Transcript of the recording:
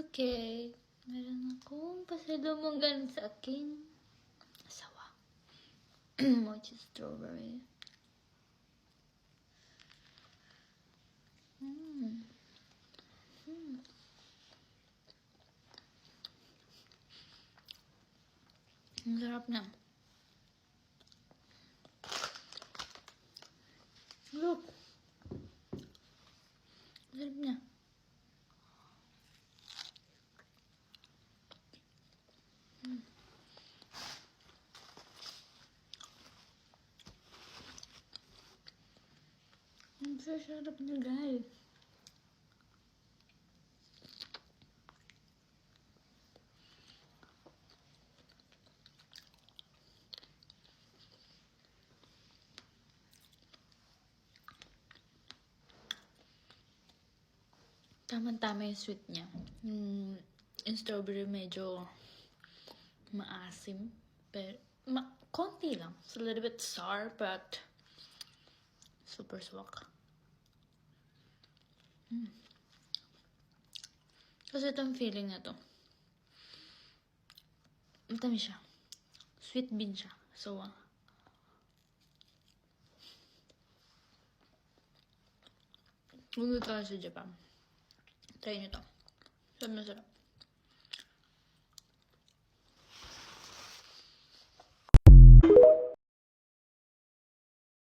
Okay. Meron akong pasalubong galing sa akin asawa. Mochi strawberry. Ang sarap na. Look. Ang sarap niya. Ang sarap niya, guys. Tama-tama yung sweet niya. Yung strawberry medyo maasim. Pero, konti lang. It's a little bit sour, but super swak. Kasi itong feeling na to. Matamis siya. Sweet bean siya. So, kung dito kayo sa Japan, try nyo to. Sarap na sarap.